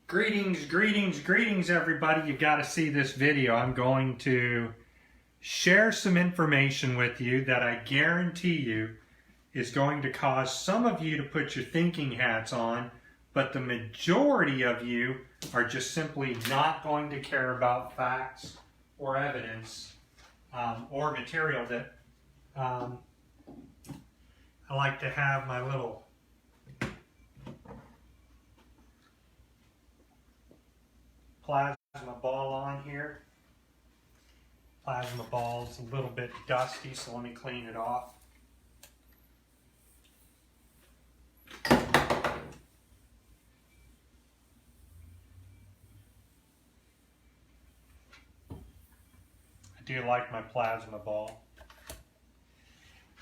Greetings, greetings, greetings everybody. You've got to see this video. I'm going to share some information with you that I guarantee you is going to cause some of you to put your thinking hats on, but the majority of you are just simply not going to care about facts or evidence or material that I like to have my little plasma ball on here. Plasma ball's a little bit dusty, so let me clean it off. I do like my plasma ball.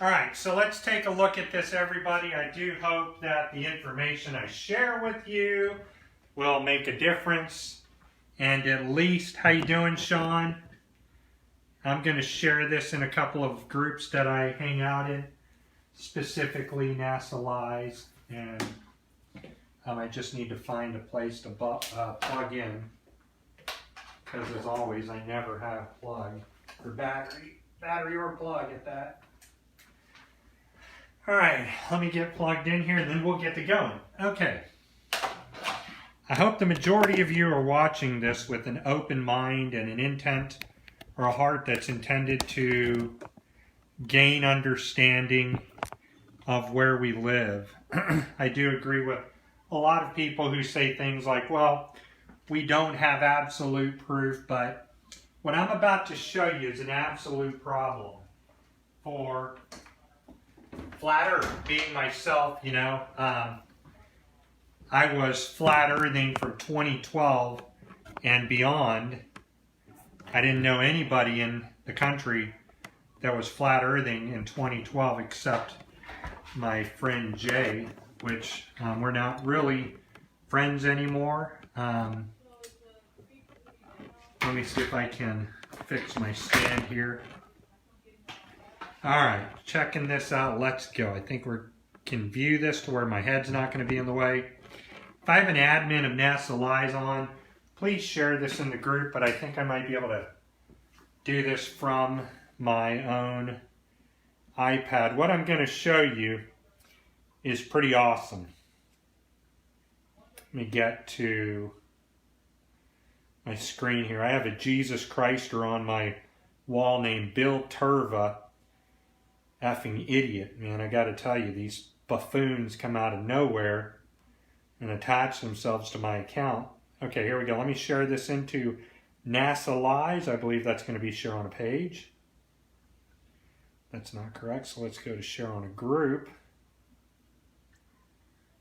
Alright, so let's take a look at this, everybody. I do hope that the information I share with you will make a difference. And at least, how you doing, Sean? I'm going to share this in a couple of groups that I hang out in, specifically NASA Lies, and I just need to find a place to plug in, because as always, I never have plug or battery or plug at that. All right, let me get plugged in here, and then we'll get to going. Okay. I hope the majority of you are watching this with an open mind and an intent or a heart that's intended to gain understanding of where we live. I do agree with a lot of people who say things like, well, we don't have absolute proof, but what I'm about to show you is an absolute problem for flat earth. Being myself, you know, I was flat earthing from 2012 and beyond. I didn't know anybody in the country that was flat earthing in 2012 except my friend Jay, which we're not really friends anymore. Let me see if I can fix my stand here. Alright, checking this out. Let's go. I think we can view this to where my head's not going to be in the way. If I have an admin of NASA Lies on, please share this in the group, but I think I might be able to do this from my own iPad. What I'm going to show you is pretty awesome. Let me get to my screen here. I have a Jesus Christer on my wall named Bill Turva. Effing idiot, man. I got to tell you, these buffoons come out of nowhere and attach themselves to my account. Okay, here we go. Let me share this into NASA Lies. I believe that's going to be share on a page. That's not correct, so let's go to share on a group.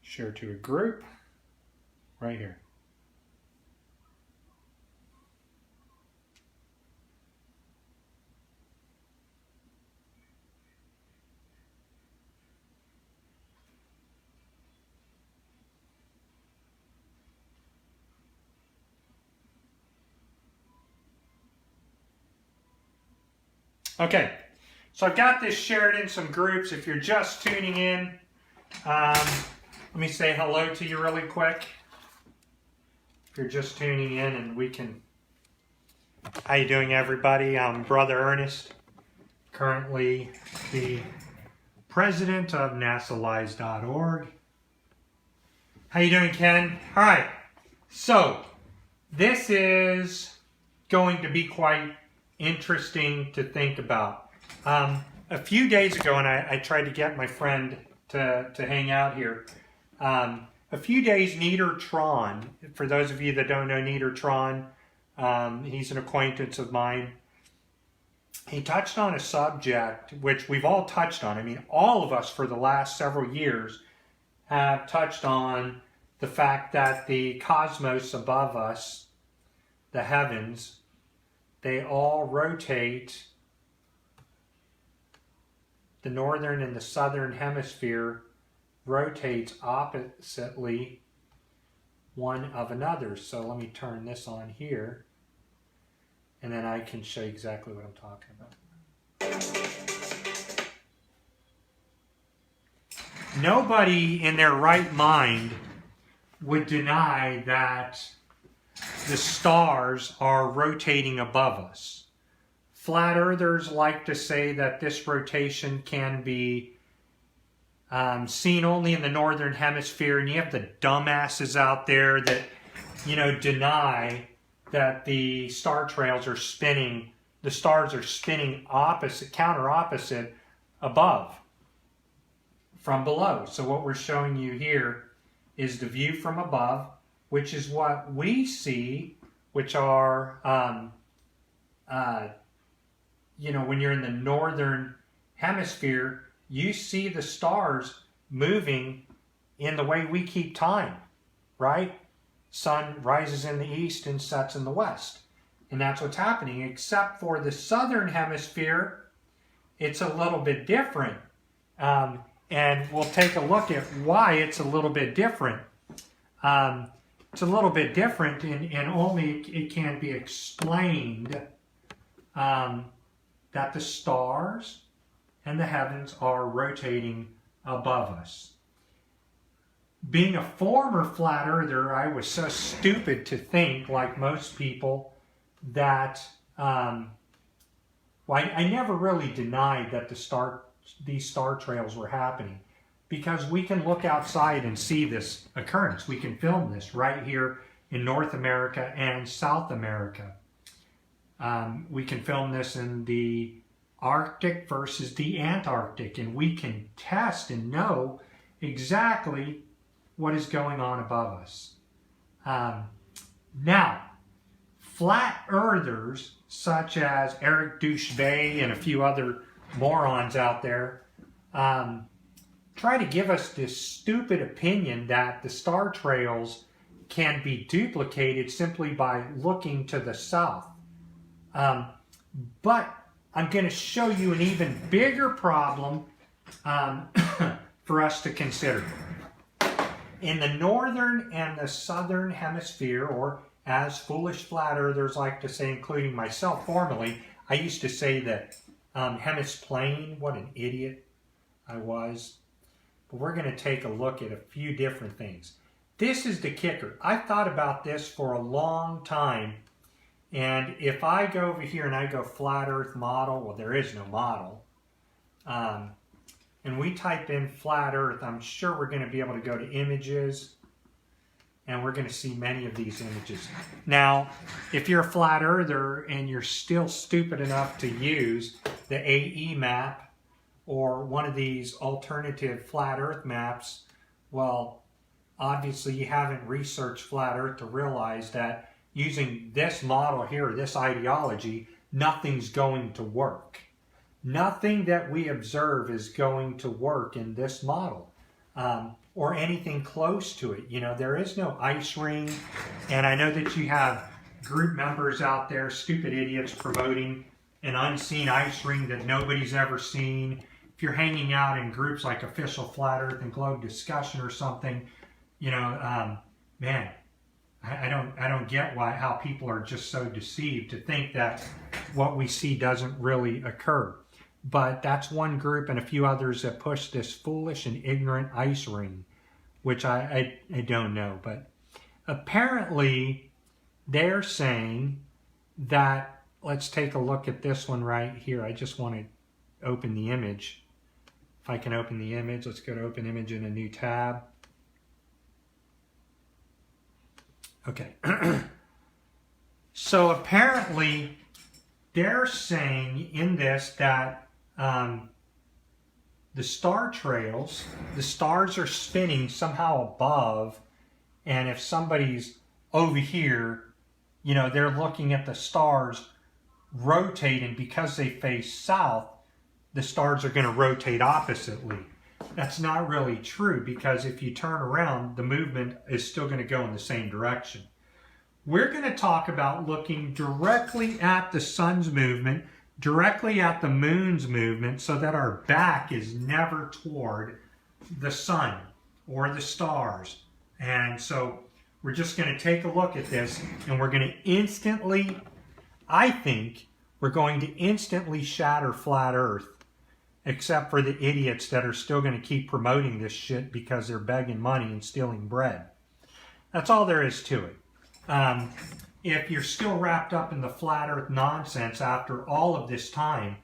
Share to a group. Right here. Okay, so I've got this shared in some groups. If you're just tuning in, let me say hello to you really quick. If you're just tuning in, and we can... How you doing, everybody? I'm Brother Ernest, currently the president of NASALies.org. How you doing, Ken? All right, so this is going to be quite interesting to think about. A few days ago, and I tried to get my friend to hang out here. A few days, Tron, for those of you that don't know Tron, he's an acquaintance of mine. He touched on a subject which we've all touched on. I mean, all of us for the last several years have touched on the fact that the cosmos above us, the heavens, they all rotate. The northern and the southern hemisphere rotates oppositely one of another. So let me turn this on here, and then I can show you exactly what I'm talking about. Nobody in their right mind would deny that the stars are rotating above us. Flat earthers like to say that this rotation can be seen only in the Northern Hemisphere, and you have the dumbasses out there that, you know, deny that the star trails are spinning, the stars are spinning opposite, counter-opposite above, from below. So what we're showing you here is the view from above, which is what we see, which are, you know, when you're in the Northern Hemisphere, you see the stars moving in the way we keep time, right? Sun rises in the east and sets in the west. And that's what's happening, except for the Southern Hemisphere, it's a little bit different. And we'll take a look at why it's a little bit different. It's a little bit different, and only it can be explained that the stars and the heavens are rotating above us. Being a former flat earther, I was so stupid to think, like most people, that well, I never really denied that these star trails were happening, because we can look outside and see this occurrence. We can film this right here in North America and South America. We can film this in the Arctic versus the Antarctic, and we can test and know exactly what is going on above us. Now, flat earthers such as Eric Douchebay and a few other morons out there try to give us this stupid opinion that the star trails can be duplicated simply by looking to the south. But I'm going to show you an even bigger problem for us to consider. In the Northern and the Southern Hemisphere, or as foolish flat earthers like to say, including myself formerly, I used to say that hemisplane, what an idiot I was. But we're going to take a look at a few different things. This is the kicker. I've thought about this for a long time. And if I go over here and I go flat earth model, well, there is no model. And we type in flat earth, I'm sure we're going to be able to go to images. And we're going to see many of these images. Now, if you're a flat earther and you're still stupid enough to use the AE map or one of these alternative flat earth maps, well, obviously you haven't researched flat earth to realize that using this model here, this ideology, nothing's going to work. Nothing that we observe is going to work in this model. Or anything close to it. You know, there is no ice ring, and I know that you have group members out there, stupid idiots, promoting an unseen ice ring that nobody's ever seen. If you're hanging out in groups like Official Flat Earth and Globe Discussion or something, you know, man, I don't get how people are just so deceived to think that what we see doesn't really occur. But that's one group and a few others that push this foolish and ignorant ice ring, which I don't know. But apparently they're saying that, let's take a look at this one right here. I just want to open the image. If I can open the image, let's go to open image in a new tab. Okay. So apparently they're saying in this that the star trails, the stars are spinning somehow above, and if somebody's over here, you know, they're looking at the stars rotating because they face south, the stars are going to rotate oppositely. That's not really true, because if you turn around, the movement is still going to go in the same direction. We're going to talk about looking directly at the sun's movement, directly at the moon's movement, so that our back is never toward the sun or the stars. And so we're just going to take a look at this, and we're going to instantly, I think, we're going to instantly shatter flat earth, except for the idiots that are still going to keep promoting this shit because they're begging money and stealing bread. That's all there is to it. If you're still wrapped up in the flat earth nonsense after all of this time,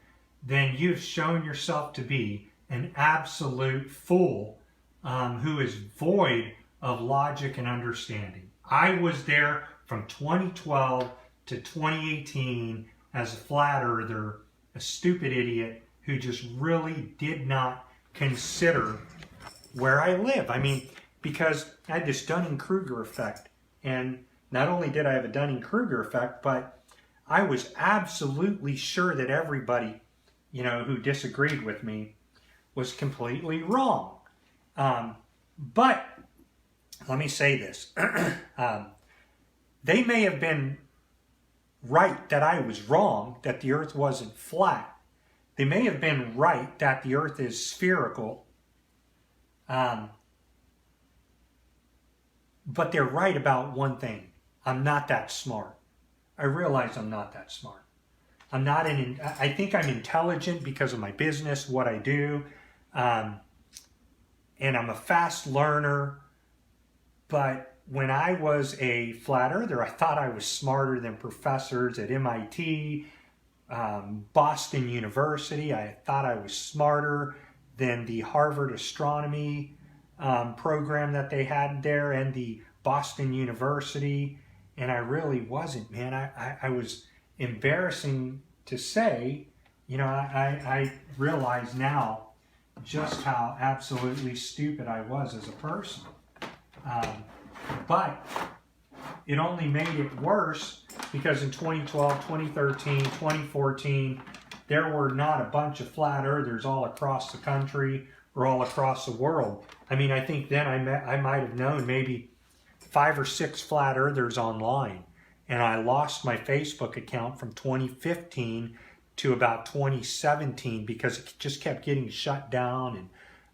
then you've shown yourself to be an absolute fool who is void of logic and understanding. I was there from 2012 to 2018 as a flat earther, a stupid idiot who just really did not consider where I live. I mean, because I had this Dunning-Kruger effect, and not only did I have a Dunning-Kruger effect, but I was absolutely sure that everybody, you know, who disagreed with me was completely wrong. But let me say this. They may have been right that I was wrong, that the earth wasn't flat. They may have been right that the earth is spherical. But they're right about one thing. I'm not that smart. I realize I'm not that smart. I think I'm intelligent because of my business, what I do. And I'm a fast learner. But when I was a flat earther, I thought I was smarter than professors at MIT, Boston University. I thought I was smarter than the Harvard astronomy program that they had there and the Boston University. And I really wasn't, man. I was embarrassing to say, you know, I realize now just how absolutely stupid I was as a person. But it only made it worse because in 2012, 2013, 2014, there were not a bunch of flat earthers all across the country or all across the world. I mean, I think then I might have known maybe 5 or 6 flat earthers online. And I lost my Facebook account from 2015 to about 2017 because it just kept getting shut down.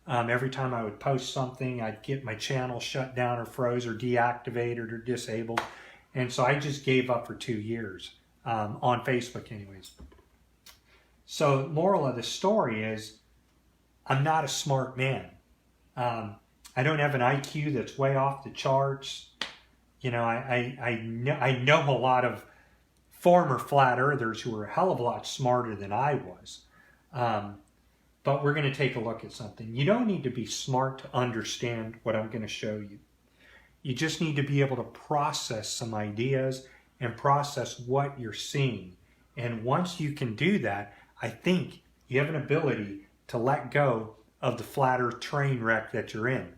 And every time I would post something, I'd get my channel shut down or froze or deactivated or disabled. And so I just gave up for 2 years on Facebook anyways. So moral of the story is I'm not a smart man. I don't have an IQ that's way off the charts. You know, I know a lot of former flat earthers who are a hell of a lot smarter than I was. But we're going to take a look at something. You don't need to be smart to understand what I'm going to show you. You just need to be able to process some ideas and process what you're seeing. And once you can do that, I think you have an ability to let go of the flat earth train wreck that you're in.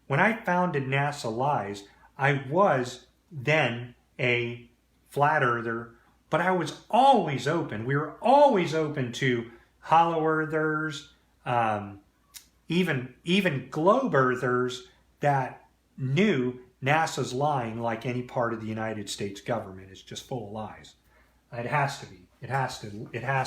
When I founded NASA Lies, I was then a flat earther, but I was always open. We were always open to hollow earthers, even globe earthers that knew NASA's lying like any part of the United States government. It's just full of lies. It has to be. It has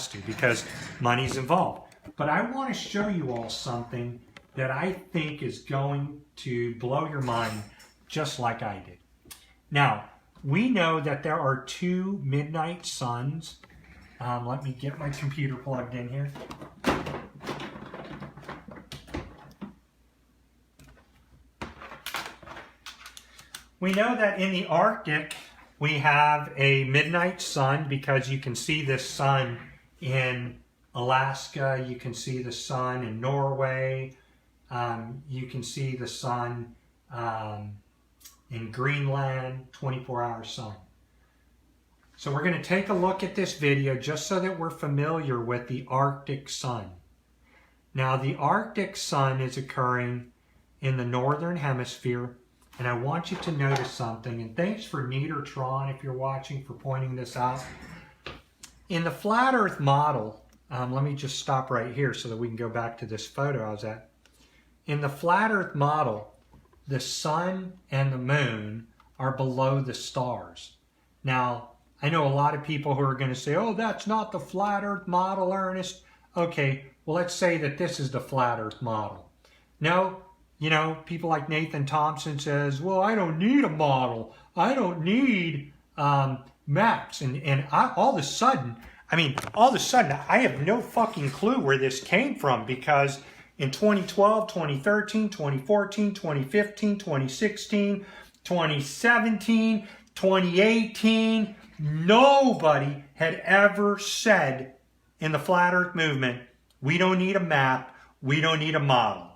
to because money's involved. But I want to show you all something that I think is going to blow your mind just like I did. Now, we know that there are 2 midnight suns. Let me get my computer plugged in here. We know that in the Arctic, we have a midnight sun because you can see this sun in Alaska, you can see the sun in Norway, you can see the sun in Greenland, 24-hour sun. So we're going to take a look at this video just so that we're familiar with the Arctic sun. Now the Arctic sun is occurring in the Northern Hemisphere, and I want you to notice something, and thanks for Neatertron if you're watching for pointing this out. In the flat earth model, let me just stop right here so that we can go back to this photo I was at. In the flat earth model, the sun and the moon are below the stars. Now, I know a lot of people who are going to say, oh, that's not the flat earth model, Ernest. Okay, well, let's say that this is the flat earth model. No, you know, people like Nathan Thompson says, well, I don't need a model. I don't need maps. And all of a sudden, I have no fucking clue where this came from because in 2012, 2013, 2014, 2015, 2016, 2017, 2018, nobody had ever said in the flat earth movement, we don't need a map, we don't need a model.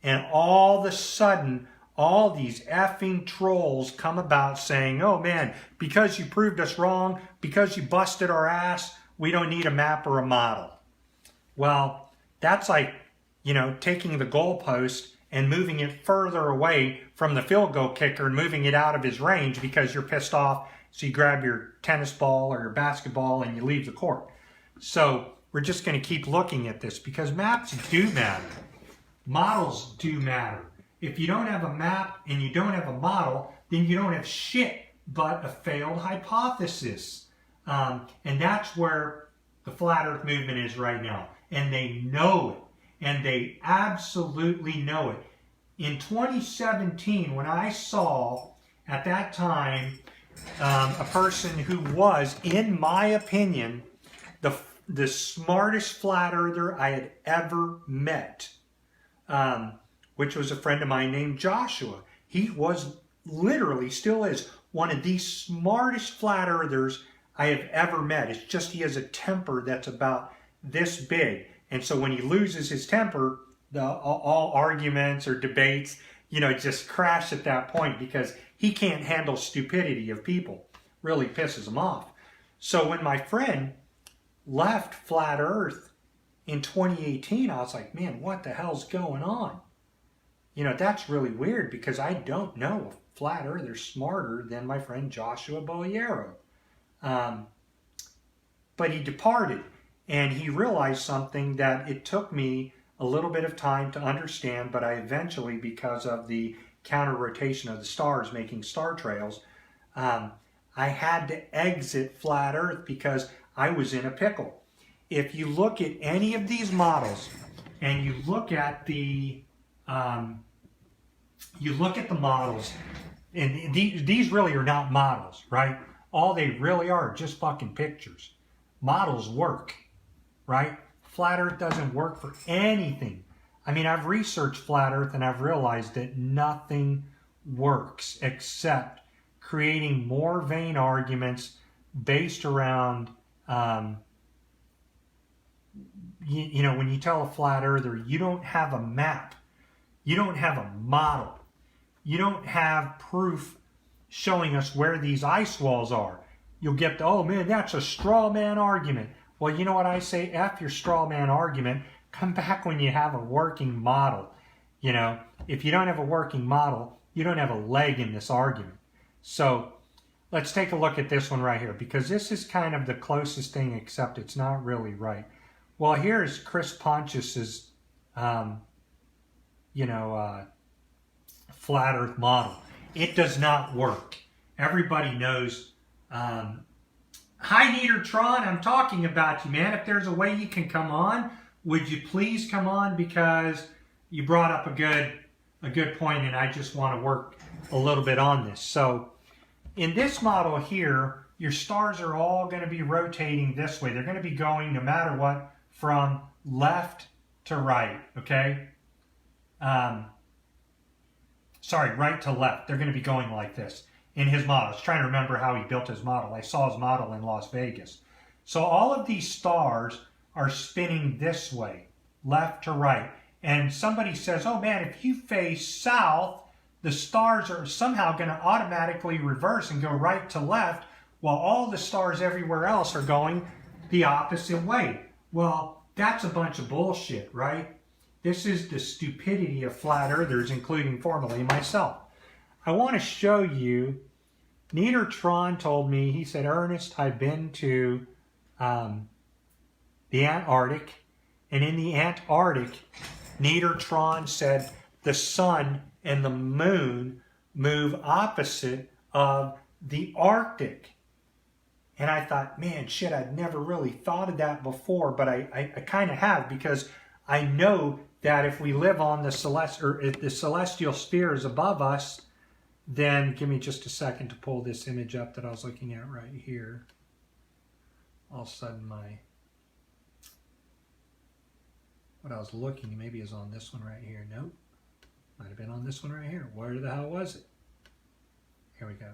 And all of a sudden, all these effing trolls come about saying, oh man, because you proved us wrong, because you busted our ass, we don't need a map or a model. Well, that's like, you know, taking the goalpost and moving it further away from the field goal kicker and moving it out of his range because you're pissed off. So you grab your tennis ball or your basketball and you leave the court. So we're just going to keep looking at this because maps do matter. Models do matter. If you don't have a map and you don't have a model, then you don't have shit but a failed hypothesis. And that's where the flat earth movement is right now. And they know it. And they absolutely know it. In 2017, when I saw, at that time, a person who was, in my opinion, the smartest flat earther I had ever met, which was a friend of mine named Joshua. He was literally, still is, one of the smartest flat earthers I have ever met. It's just he has a temper that's about this big. And so when he loses his temper, all arguments or debates, you know, just crash at that point because he can't handle stupidity of people. Really pisses him off. So when my friend left Flat Earth in 2018, I was like, man, what the hell's going on? You know, that's really weird because I don't know a flat earther smarter than my friend Joshua Bolliero. But he departed and he realized something that it took me a little bit of time to understand, but I eventually, because of the counter rotation of the stars making star trails, I had to exit flat earth because I was in a pickle. If you look at any of these models and you look at the models, and these really are not models, right? All they really are just fucking pictures. Models work, right? Flat earth doesn't work for anything. I mean, I've researched flat earth and I've realized that nothing works except creating more vain arguments based around, you know, when you tell a flat earther, you don't have a map, you don't have a model, you don't have proof showing us where these ice walls are. You'll get the, oh man, that's a straw man argument. Well, you know what I say? F your straw man argument. Come back when you have a working model. You know, if you don't have a working model, you don't have a leg in this argument. So let's take a look at this one right here, because this is kind of the closest thing, except it's not really right. Well, here's Chris Pontius's, flat earth model. It does not work. Everybody knows. Hi, Neatertron, I'm talking about you, man. If there's a way you can come on, would you please come on, because you brought up a good point, and I just want to work a little bit on this. So in this model here, your stars are all going to be rotating this way. They're going to be going, no matter what, from left to right, okay? Sorry, right to left. They're going to be going like this. In his model. I was trying to remember how he built his model. I saw his model in Las Vegas. So all of these stars are spinning this way, left to right. And somebody says, oh man, if you face south, the stars are somehow going to automatically reverse and go right to left, while all the stars everywhere else are going the opposite way. Well, that's a bunch of bullshit, right? This is the stupidity of flat earthers, including formerly myself. I want to show you, Neatertron told me, he said, Ernest, I've been to the Antarctic, and in the Antarctic, Neatertron said the sun and the moon move opposite of the Arctic. And I thought, man, shit, I'd never really thought of that before, but I kind of have, because I know that if we live on the celestial spheres above us, then give me just a second to pull this image up that I was looking at right here. All of a sudden what I was looking maybe is on this one right here. Nope. Might have been on this one right here. Where the hell was it? Here we go.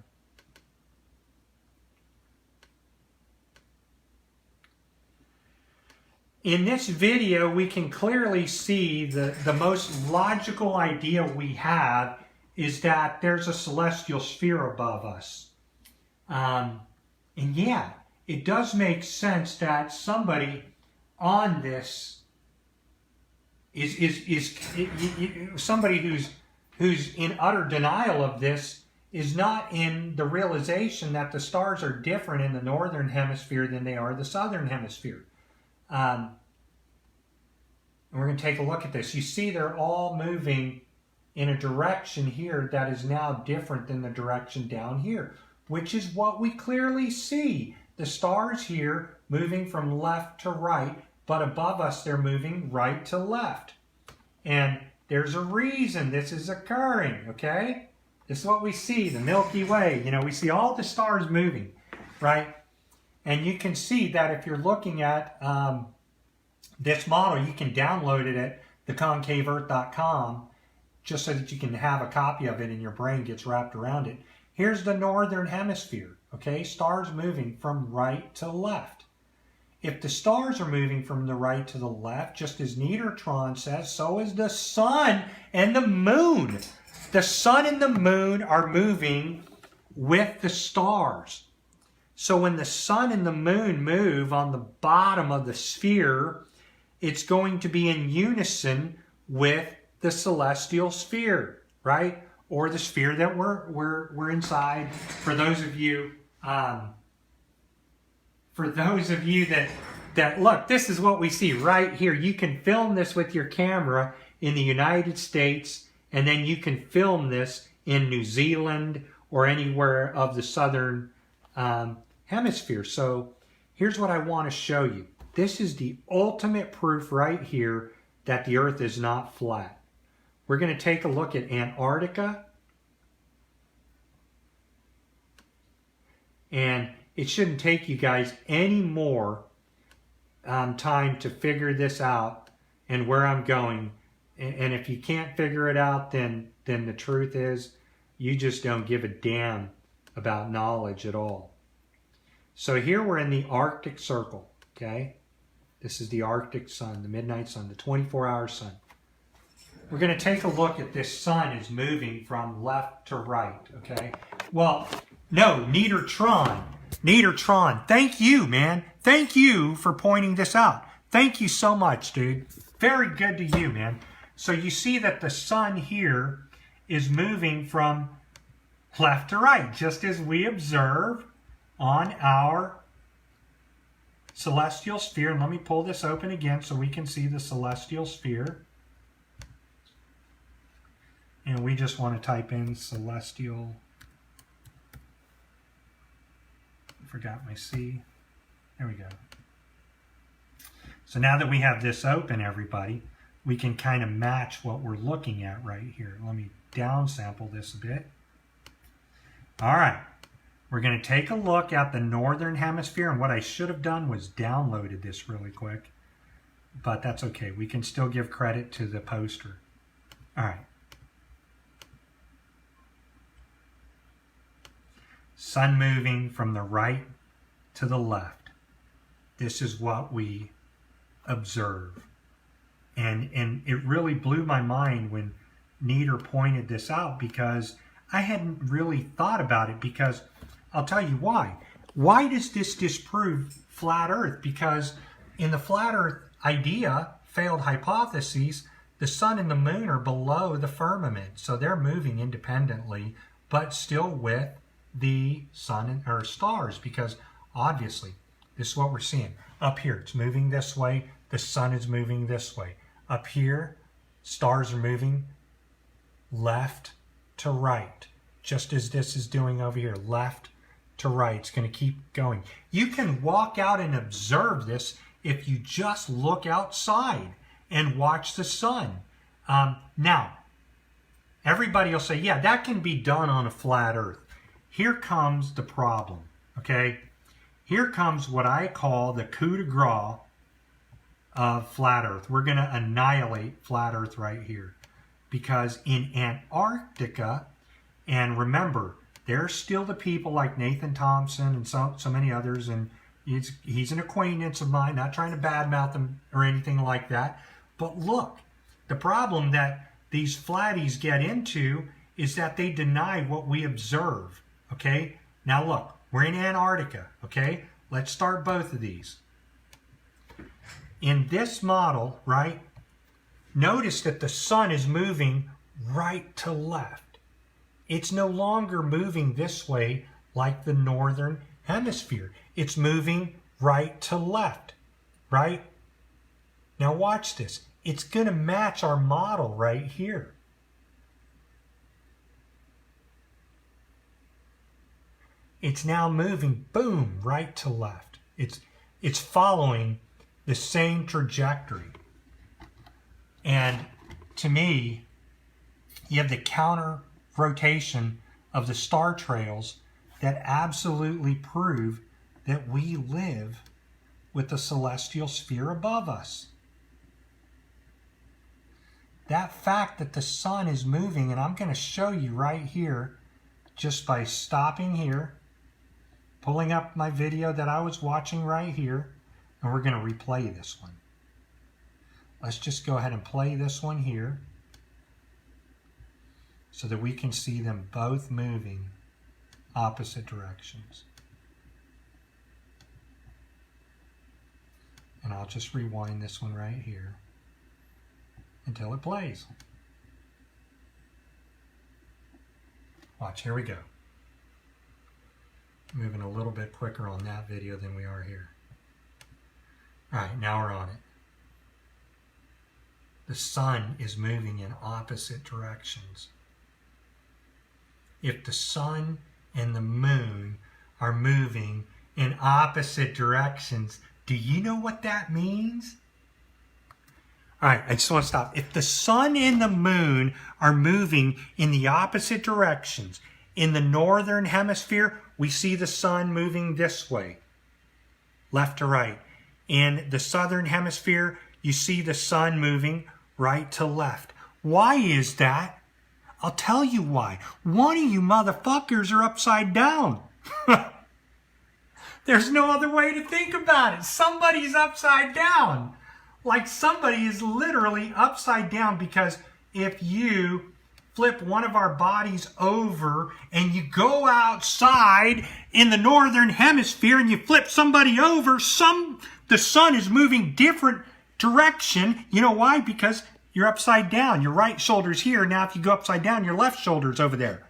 In this video, we can clearly see the most logical idea we have is that there's a celestial sphere above us. And yeah, it does make sense that somebody on this is somebody who's in utter denial of this is not in the realization that the stars are different in the Northern Hemisphere than they are the Southern Hemisphere. And we're going to take a look at this. You see they're all moving in a direction here that is now different than the direction down here, which is what we clearly see. The stars here moving from left to right, but above us they're moving right to left. And there's a reason this is occurring, okay? This is what we see, the Milky Way. You know, we see all the stars moving, right? And you can see that if you're looking at this model, you can download it at theconcaveearth.com just so that you can have a copy of it and your brain gets wrapped around it. Here's the Northern Hemisphere, okay? Stars moving from right to left. If the stars are moving from the right to the left, just as Neutron says, so is the sun and the moon. The sun and the moon are moving with the stars. So when the sun and the moon move on the bottom of the sphere, it's going to be in unison with the celestial sphere, right? Or the sphere that we're inside. For those of you that look, this is what we see right here. You can film this with your camera in the United States, and then you can film this in New Zealand or anywhere of the Southern Hemisphere. So here's what I want to show you. This is the ultimate proof right here that the Earth is not flat. We're going to take a look at Antarctica. And it shouldn't take you guys any more time to figure this out and where I'm going. And if you can't figure it out, then the truth is you just don't give a damn about knowledge at all. So here we're in the Arctic Circle, okay? This is the Arctic sun, the midnight sun, the 24-hour sun. We're going to take a look at this sun is moving from left to right, okay? Well, no, Neutron. Thank you, man. Thank you for pointing this out. Thank you so much, dude. Very good to you, man. So you see that the sun here is moving from left to right, just as we observe on our celestial sphere. And let me pull this open again so we can see the celestial sphere. And we just want to type in celestial. Forgot my C. There we go. So now that we have this open, everybody, we can kind of match what we're looking at right here. Let me downsample this a bit. All right. We're going to take a look at the Northern Hemisphere, and what I should have done was downloaded this really quick, but that's okay. We can still give credit to the poster. All right. Sun moving from the right to the left. This is what we observe. And it really blew my mind when Nieder pointed this out, because I hadn't really thought about it, because I'll tell you why. Why does this disprove flat Earth? Because in the flat Earth idea, failed hypotheses, the sun and the moon are below the firmament. So they're moving independently, but still with the sun or stars, because obviously this is what we're seeing. Up here, it's moving this way. The sun is moving this way. Up here, stars are moving left to right, just as this is doing over here, left to right. It's going to keep going. You can walk out and observe this if you just look outside and watch the sun. Now, everybody will say, yeah, that can be done on a flat Earth. Here comes the problem, okay? Here comes what I call the coup de grace of flat Earth. We're going to annihilate flat Earth right here. Because in Antarctica, and remember, There's still the people like Nathan Thompson and so many others, and he's an acquaintance of mine, not trying to badmouth him or anything like that. But look, the problem that these flatties get into is that they deny what we observe, okay? Now look, we're in Antarctica, okay? Let's start both of these. In this model, right, notice that the sun is moving right to left. It's no longer moving this way like the Northern Hemisphere. It's moving right to left, right? Now watch this. It's going to match our model right here. It's now moving, boom, right to left. It's following the same trajectory. And to me, you have the counter rotation of the star trails that absolutely prove that we live with the celestial sphere above us. That fact that the sun is moving, and I'm going to show you right here, just by stopping here, pulling up my video that I was watching right here, and we're going to replay this one. Let's just go ahead and play this one here so that we can see them both moving opposite directions. And I'll just rewind this one right here until it plays. Watch, here we go. Moving a little bit quicker on that video than we are here. All right, now we're on it. The sun is moving in opposite directions. If the sun and the moon are moving in opposite directions, do you know what that means? All right, I just want to stop. If the sun and the moon are moving in the opposite directions, in the Northern Hemisphere, we see the sun moving this way, left to right. In the Southern Hemisphere, you see the sun moving right to left. Why is that? I'll tell you why. One of you motherfuckers are upside down. There's no other way to think about it. Somebody's upside down. Like somebody is literally upside down, because if you flip one of our bodies over and you go outside in the Northern Hemisphere and you flip somebody over, the sun is moving different direction. You know why? Because you're upside down. Your right shoulder's here. Now if you go upside down, your left shoulder's over there.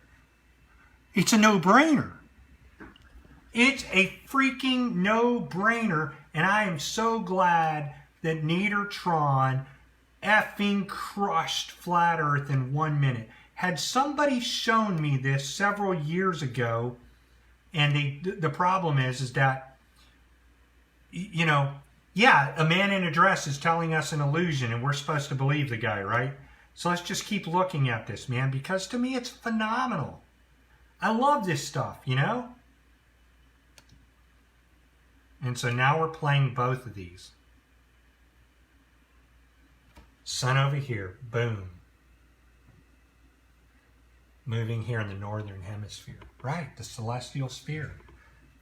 It's a no-brainer. It's a freaking no-brainer, and I am so glad that Neatertron effing crushed Flat Earth in 1 minute. Had somebody shown me this several years ago, and the problem is that, you know, yeah, a man in a dress is telling us an illusion, and we're supposed to believe the guy, right? So let's just keep looking at this, man, because to me it's phenomenal. I love this stuff, you know? And so now we're playing both of these. Sun over here, boom. Moving here in the Northern Hemisphere. Right, the celestial sphere.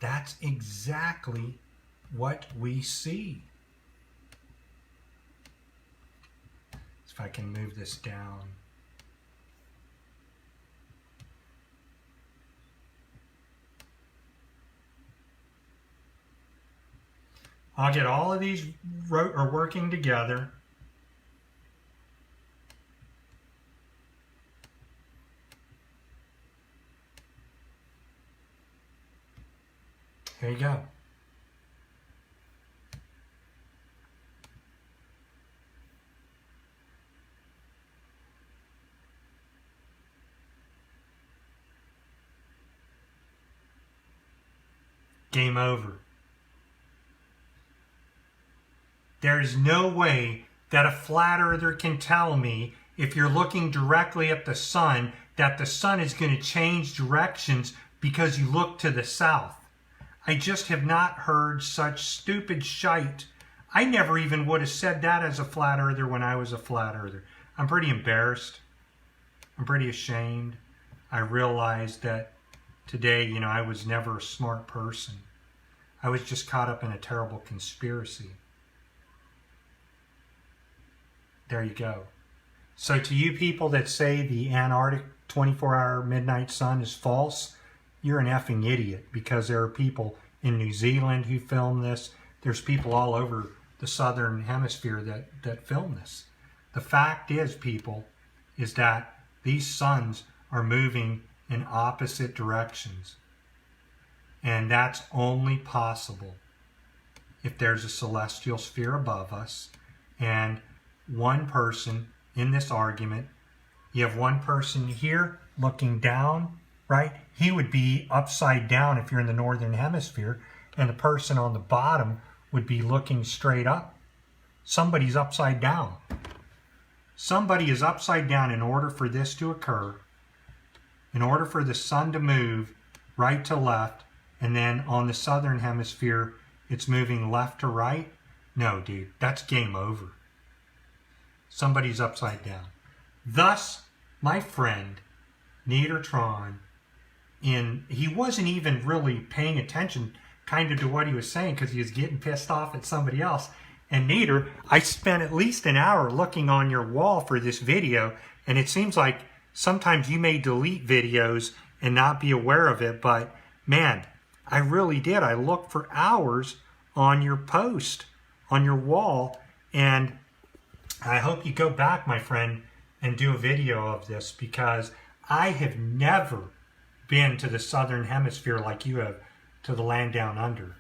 That's exactly what we see. If I can move this down. I'll get all of these are working together. There you go. Game over. There is no way that a flat earther can tell me, if you're looking directly at the sun, that the sun is going to change directions because you look to the south. I just have not heard such stupid shite. I never even would have said that as a flat earther when I was a flat earther. I'm pretty embarrassed. I'm pretty ashamed. I realized that today, you know, I was never a smart person. I was just caught up in a terrible conspiracy. There you go. So to you people that say the Antarctic 24-hour midnight sun is false, you're an effing idiot, because there are people in New Zealand who film this. There's people all over the Southern Hemisphere that film this. The fact is, people, is that these suns are moving in opposite directions. And that's only possible if there's a celestial sphere above us, and one person in this argument, you have one person here looking down, right? He would be upside down if you're in the Northern Hemisphere, and the person on the bottom would be looking straight up. Somebody's upside down. Somebody is upside down in order for this to occur, in order for the sun to move right to left, and then on the Southern Hemisphere, it's moving left to right. No, dude, that's game over. Somebody's upside down. Thus, my friend, Niedertron, he wasn't even really paying attention kind of to what he was saying, because he was getting pissed off at somebody else. And Nieder, I spent at least an hour looking on your wall for this video, and it seems like sometimes you may delete videos and not be aware of it, but man, I really did. I looked for hours on your post, on your wall, and I hope you go back, my friend, and do a video of this, because I have never been to the Southern Hemisphere like you have to the land down under.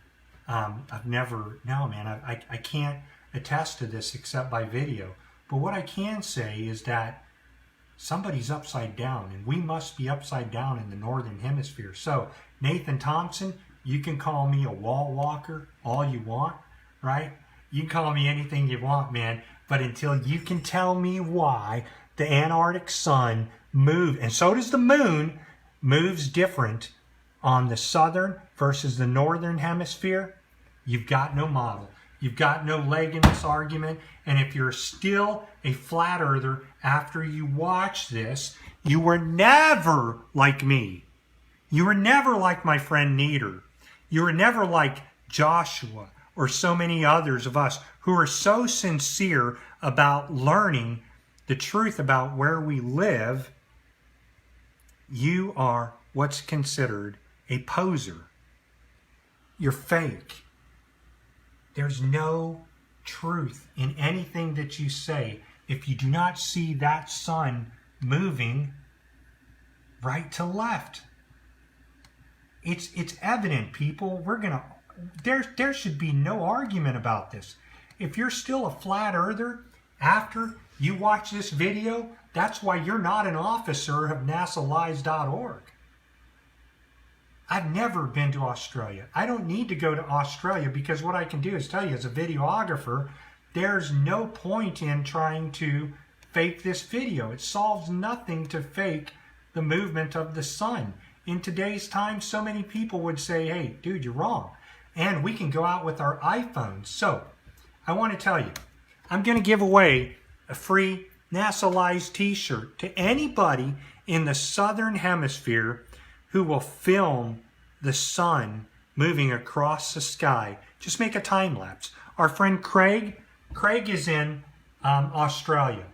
I've never, no man, I can't attest to this except by video. But what I can say is that somebody's upside down, and we must be upside down in the Northern Hemisphere. So, Nathan Thompson, you can call me a wall walker all you want, right? You can call me anything you want, man. But until you can tell me why the Antarctic sun moves, and so does the moon, moves different on the Southern versus the Northern Hemisphere, you've got no model. You've got no leg in this argument. And if you're still a flat earther after you watch this, you were never like me. You were never like my friend Nieder. You were never like Joshua or so many others of us who are so sincere about learning the truth about where we live. You are what's considered a poser. You're fake. There's no truth in anything that you say if you do not see that sun moving right to left. It's evident, people. There should be no argument about this. If you're still a flat earther after you watch this video, that's why you're not an officer of NASALies.org. I've never been to Australia. I don't need to go to Australia, because what I can do is tell you as a videographer, there's no point in trying to fake this video. It solves nothing to fake the movement of the sun. In today's time, so many people would say, hey, dude, you're wrong. And we can go out with our iPhones. So I want to tell you, I'm going to give away a free NASA Lies t-shirt to anybody in the Southern Hemisphere who will film the sun moving across the sky. Just make a time lapse. Our friend Craig is in Australia.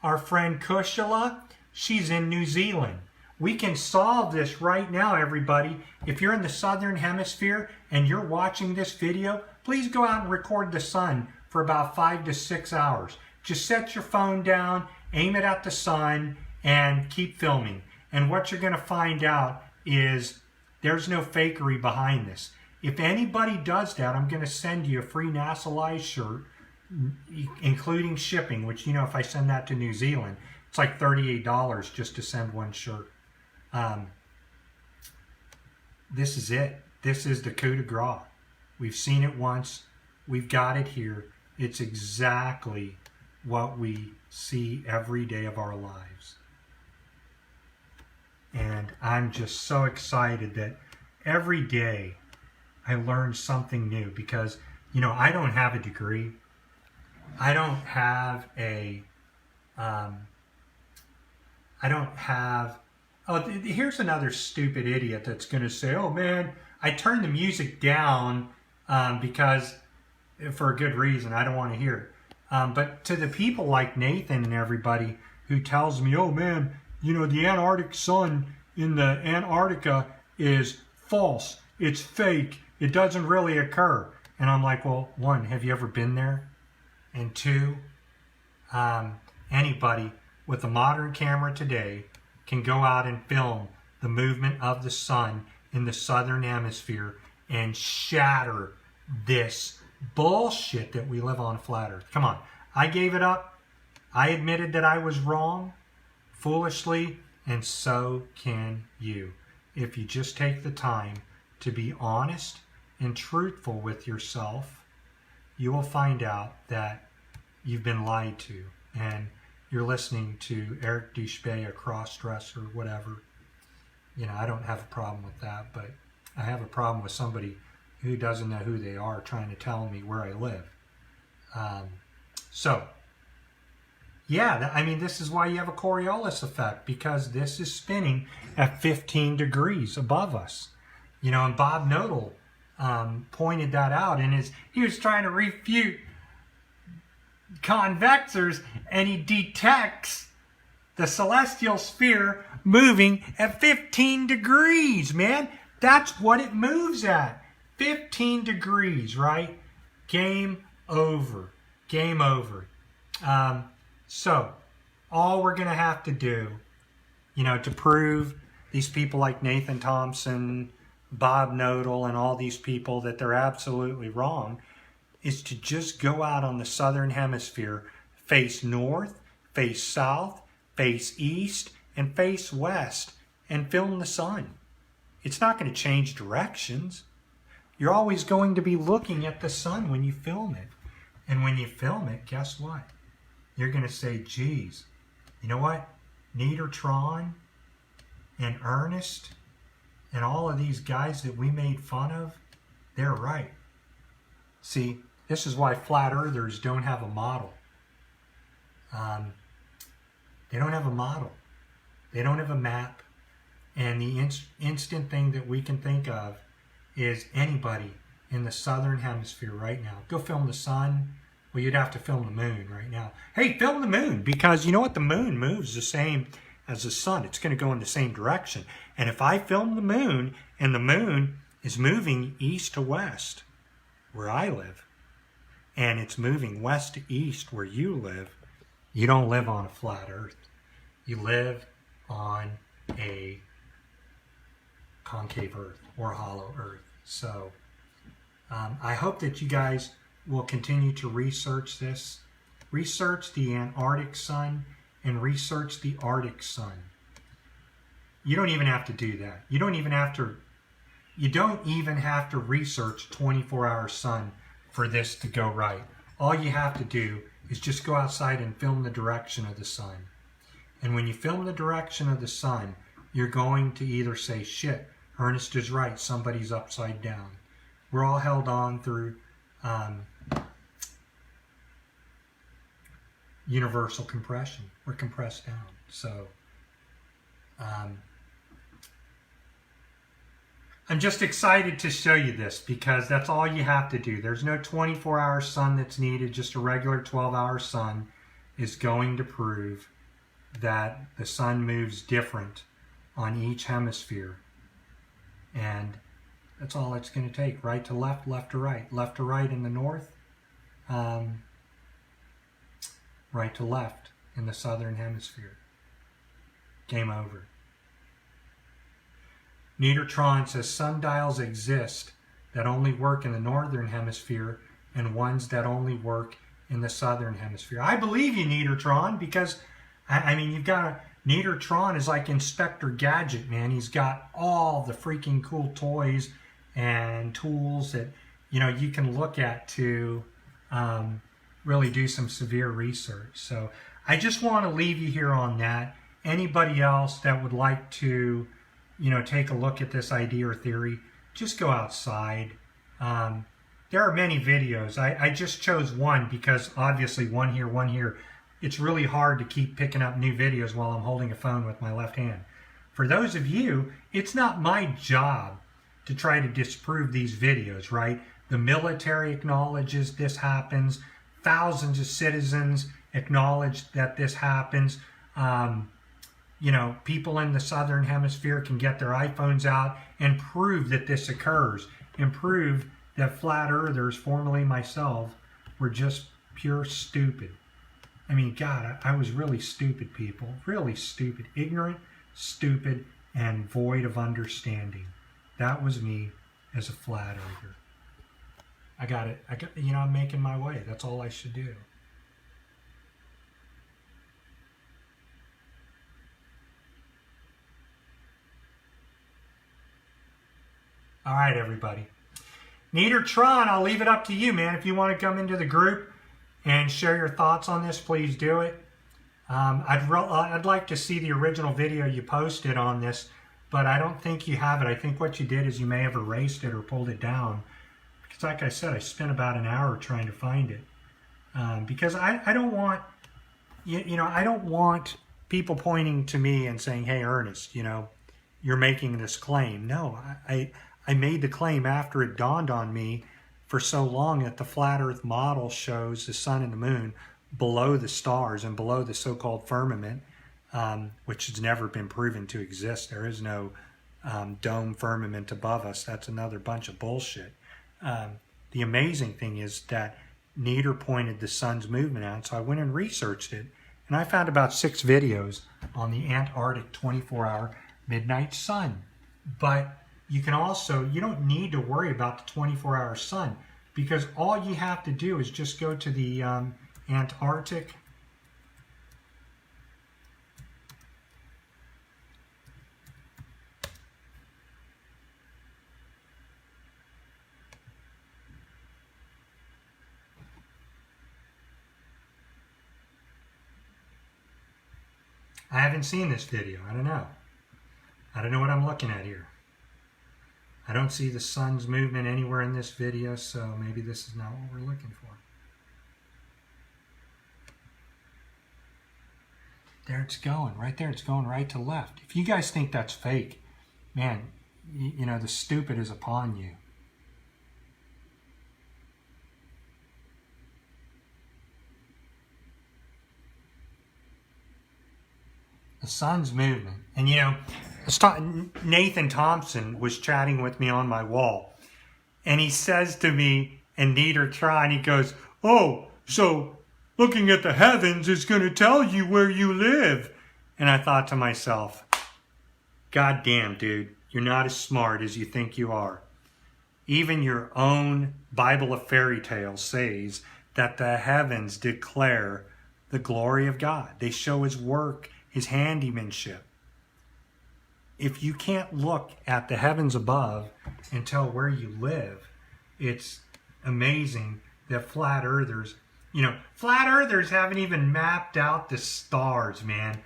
Our friend Kushila, she's in New Zealand. We can solve this right now, everybody. If you're in the Southern Hemisphere and you're watching this video, please go out and record the sun for about 5 to 6 hours. Just set your phone down, aim it at the sun, and keep filming. And what you're going to find out is there's no fakery behind this. If anybody does that, I'm going to send you a free NASA Lies shirt, including shipping, which, you know, if I send that to New Zealand, it's like $38 just to send one shirt. This is it. This is the coup de grace. We've seen it once. We've got it here. It's exactly what we see every day of our lives. And I'm just so excited that every day I learn something new, because, you know, I don't have a degree. I don't have Oh, here's another stupid idiot that's going to say, oh man, I turned the music down because, for a good reason, I don't want to hear it. But to the people like Nathan and everybody who tells me, oh man, you know, the Antarctic sun in the Antarctica is false. It's fake. It doesn't really occur. And I'm like, well, one, have you ever been there? And two, anybody with a modern camera today can go out and film the movement of the sun in the Southern Hemisphere and shatter this bullshit that we live on a flat Earth. Come on. I gave it up. I admitted that I was wrong, foolishly, and so can you. If you just take the time to be honest and truthful with yourself, you will find out that you've been lied to, and you're listening to Eric Dushbay, a cross-dresser, whatever. You know, I don't have a problem with that, but I have a problem with somebody who doesn't know who they are trying to tell me where I live. So, yeah, I mean, this is why you have a Coriolis effect, because this is spinning at 15 degrees above us. You know, and Bob Nodal pointed that out, and he was trying to refute convectors, and he detects the celestial sphere moving at 15 degrees, man. That's what it moves at. 15 degrees, right? Game over. Game over. So, all we're going to have to do, you know, to prove these people like Nathan Thompson, Bob Nodal, and all these people that they're absolutely wrong, is to just go out on the Southern Hemisphere, face north, face south, face east, and face west, and film the sun. It's not going to change directions. You're always going to be looking at the sun when you film it. And when you film it, guess what? You're going to say, geez, you know what? Needertron and Ernest and all of these guys that we made fun of, they're right. See, this is why flat earthers don't have a model. They don't have a model. They don't have a map. And the instant thing that we can think of is anybody in the Southern Hemisphere right now. Go film the sun. Well, you'd have to film the moon right now. Hey, film the moon, because you know what? The moon moves the same as the sun. It's going to go in the same direction. And if I film the moon, and the moon is moving east to west, where I live, and it's moving west to east where you live, you don't live on a flat earth. You live on a concave earth or a hollow earth. So I hope that you guys will continue to research this. Research the Antarctic sun and research the Arctic sun. You don't even have to do that. You don't even have to research 24-hour sun for this to go right. All you have to do is just go outside and film the direction of the sun. And when you film the direction of the sun, you're going to either say, shit, Ernest is right, somebody's upside down. We're all held on through universal compression. We're compressed down. So I'm just excited to show you this, because that's all you have to do. There's no 24-hour sun that's needed. Just a regular 12-hour sun is going to prove that the sun moves different on each hemisphere. And that's all it's going to take. Right to left, left to right. Left to right in the north, right to left in the Southern Hemisphere. Game over. Needertron says sundials exist that only work in the Northern Hemisphere and ones that only work in the Southern Hemisphere. I believe you, Needertron, because, I mean, you've got Needertron is like Inspector Gadget, man. He's got all the freaking cool toys and tools that, you know, you can look at to really do some severe research. So I just want to leave you here on that. Anybody else that would like to, you know, take a look at this idea or theory, just go outside. There are many videos. I just chose one because obviously one here. It's really hard to keep picking up new videos while I'm holding a phone with my left hand. for those of you, it's not my job to try to disprove these videos, right? The military acknowledges this happens. Thousands of citizens acknowledge that this happens. You know, people in the Southern Hemisphere can get their iPhones out and prove that this occurs, and prove that flat earthers, formerly myself, were just pure stupid. I mean, God, I was really stupid, people. Really stupid. Ignorant, stupid, and void of understanding. That was me as a flat earther. I got it. You know, I'm making my way. That's all I should do. All right, everybody. Neatertron, I'll leave it up to you, man. If you want to come into the group and share your thoughts on this, please do it. I'd like to see the original video you posted on this, but I don't think you have it. I think what you did is you may have erased it or pulled it down. Because like I said, I spent about an hour trying to find it. Because I don't want, you know, I don't want people pointing to me and saying, hey, Ernest, you know, you're making this claim. No, I made the claim after it dawned on me for so long that the flat earth model shows the sun and the moon below the stars and below the so-called firmament, which has never been proven to exist. There is no dome firmament above us. That's another bunch of bullshit. The amazing thing is that Nieder pointed the sun's movement out, so I went and researched it, and I found about 6 videos on the Antarctic 24-hour midnight sun. But you can also, you don't need to worry about the 24-hour sun, because all you have to do is just go to the Antarctic I haven't seen this video. I don't know. I don't know what I'm looking at here. I don't see the sun's movement anywhere in this video, so maybe this is not what we're looking for. There it's going. Right there, it's going right to left. If you guys think that's fake, man, you know, the stupid is upon you. The sun's movement. And you know, Nathan Thompson was chatting with me on my wall, and he says to me, and Neatertron, he goes, oh, so looking at the heavens is going to tell you where you live. And I thought to myself, God damn, dude, you're not as smart as you think you are. Even your own Bible of fairy tales says that the heavens declare the glory of God. They show his work, his handymanship. If you can't look at the heavens above and tell where you live, it's amazing that flat earthers, you know, flat earthers haven't even mapped out the stars, man.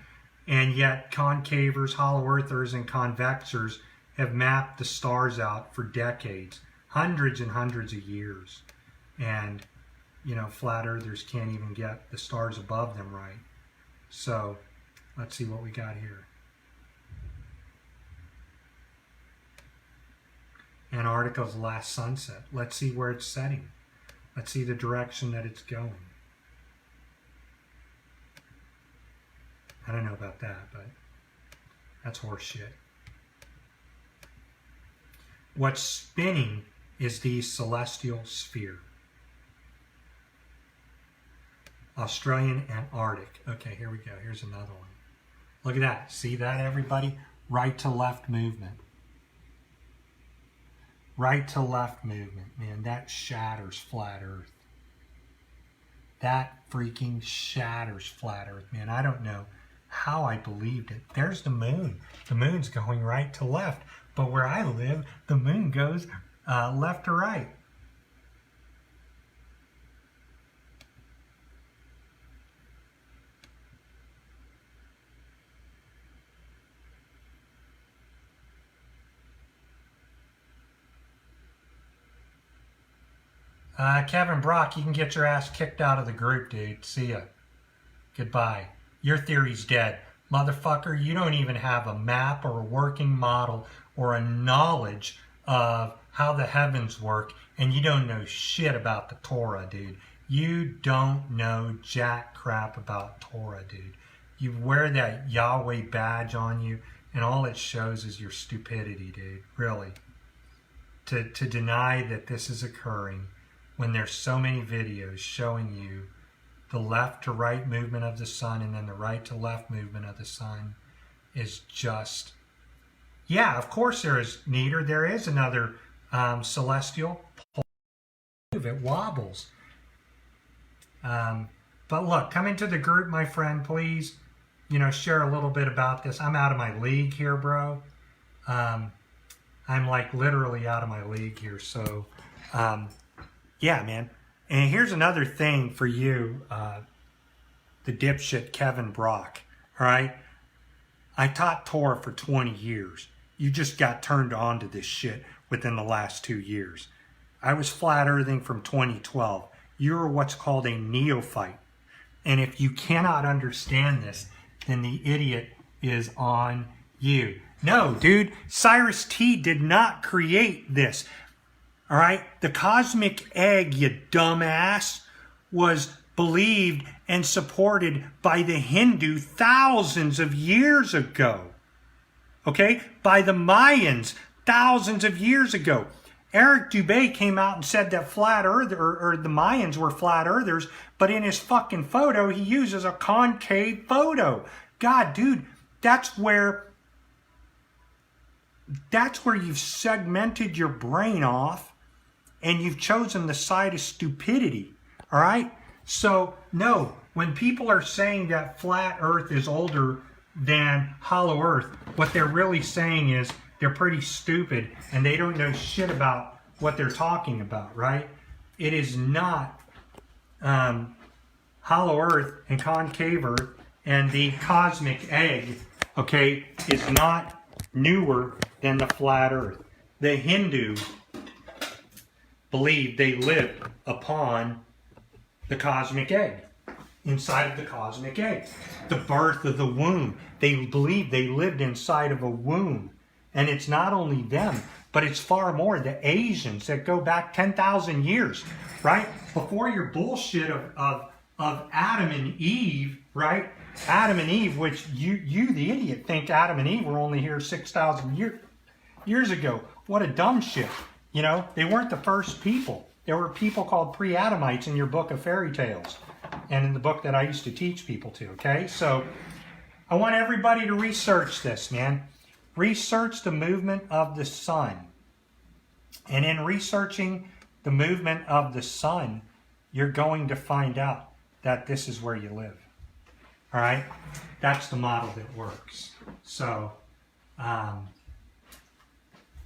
And yet concavers, hollow earthers, and convexers have mapped the stars out for decades, hundreds and hundreds of years. And, you know, flat earthers can't even get the stars above them right. So let's see what we got here. Antarctica's last sunset. Let's see where it's setting. Let's see the direction that it's going. I don't know about that, but that's horse shit. What's spinning is the celestial sphere. Australian Antarctic. Okay, here we go. Here's another one. Look at that. See that, everybody? Right to left movement. Right to left movement. Man, that shatters flat Earth. That freaking shatters flat Earth, man. I don't know how I believed it. There's the moon. The moon's going right to left. But where I live, the moon goes left to right. Kevin Brock, you can get your ass kicked out of the group, dude. See ya. Goodbye. Your theory's dead. Motherfucker, you don't even have a map or a working model or a knowledge of how the heavens work, and you don't know shit about the Torah, dude. You don't know jack crap about Torah, dude. You wear that Yahweh badge on you, and all it shows is your stupidity, dude. Really. To deny that this is occurring when there's so many videos showing you the left to right movement of the sun and then the right to left movement of the sun is just... Yeah, of course there is neater. There is another celestial pole. It wobbles. But look, come into the group, my friend, please. You know, share a little bit about this. I'm out of my league here, bro. I'm like literally out of my league here. So, yeah, man. And here's another thing for you, the dipshit Kevin Brock. All right? I taught Torah for 20 years. You just got turned on to this shit within the last 2 years. I was flat earthing from 2012. You're what's called a neophyte. And if you cannot understand this, then the idiot is on you. No, dude, Cyrus T did not create this. All right? The cosmic egg, you dumbass, was believed and supported by the Hindu thousands of years ago. Okay? By the Mayans thousands of years ago. Eric Dubé came out and said that flat earth or the Mayans were flat earthers, but in his fucking photo, he uses a concave photo. God, dude, that's where you've segmented your brain off and you've chosen the side of stupidity. All right? So, no, when people are saying that flat earth is older than hollow earth, what they're really saying is they're pretty stupid and they don't know shit about what they're talking about, right? It is not hollow earth and concave earth, and the cosmic egg, okay, is not newer than the flat earth. The Hindu believed they lived upon the cosmic egg, inside of the cosmic egg. The birth of the womb. They believed they lived inside of a womb. And it's not only them, but it's far more the Asians that go back 10,000 years, right? Before your bullshit of Adam and Eve, right? Adam and Eve, which you the idiot, think Adam and Eve were only here 6,000 years ago. What a dumb shit. You know, they weren't the first people. There were people called pre-Adamites in your book of fairy tales and in the book that I used to teach people to, okay? So I want everybody to research this, man. Research the movement of the sun. And in researching the movement of the sun, you're going to find out that this is where you live. All right? That's the model that works. So, I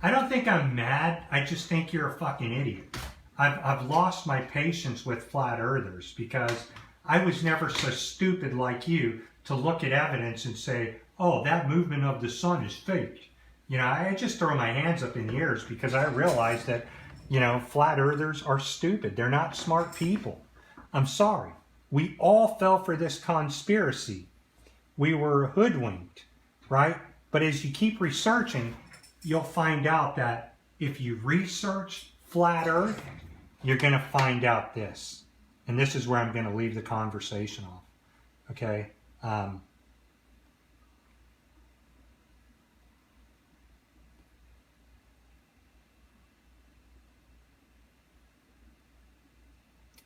don't think I'm mad. I just think you're a fucking idiot. I've lost my patience with flat earthers because I was never so stupid like you to look at evidence and say, oh, that movement of the sun is fake. You know, I just throw my hands up in the air because I realize that, you know, flat earthers are stupid. They're not smart people. I'm sorry. We all fell for this conspiracy. We were hoodwinked, right? But as you keep researching, you'll find out that if you research flat earth, you're going to find out this. And this is where I'm going to leave the conversation off. Okay?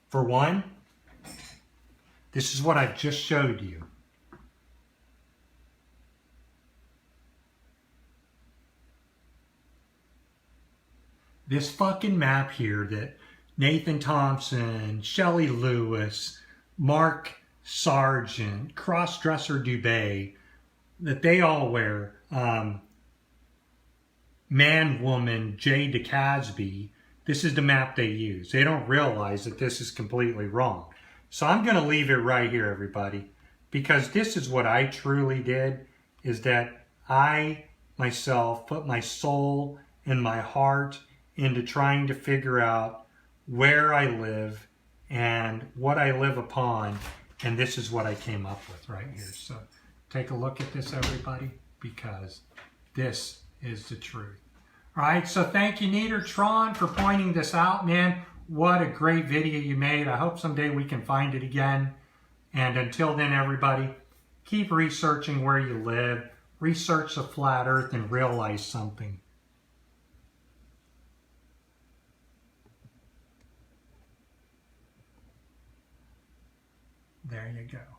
For one, this is what I've just showed you. This fucking map here that Nathan Thompson, Shelley Lewis, Mark Sargent, Crossdresser Dubé, that they all wear, Man Woman, Jay DeCasby, this is the map they use. They don't realize that this is completely wrong. So I'm going to leave it right here, everybody, because this is what I truly did, is that I, myself, put my soul and my heart into trying to figure out where I live and what I live upon, and this is what I came up with right here. So Take a look at this, everybody, because this is the truth. All right, so thank you, Neatertron, for pointing this out, man. What a great video you made. I hope someday we can find it again. And until then, everybody, keep researching where you live. Research the flat earth and realize something. There you go.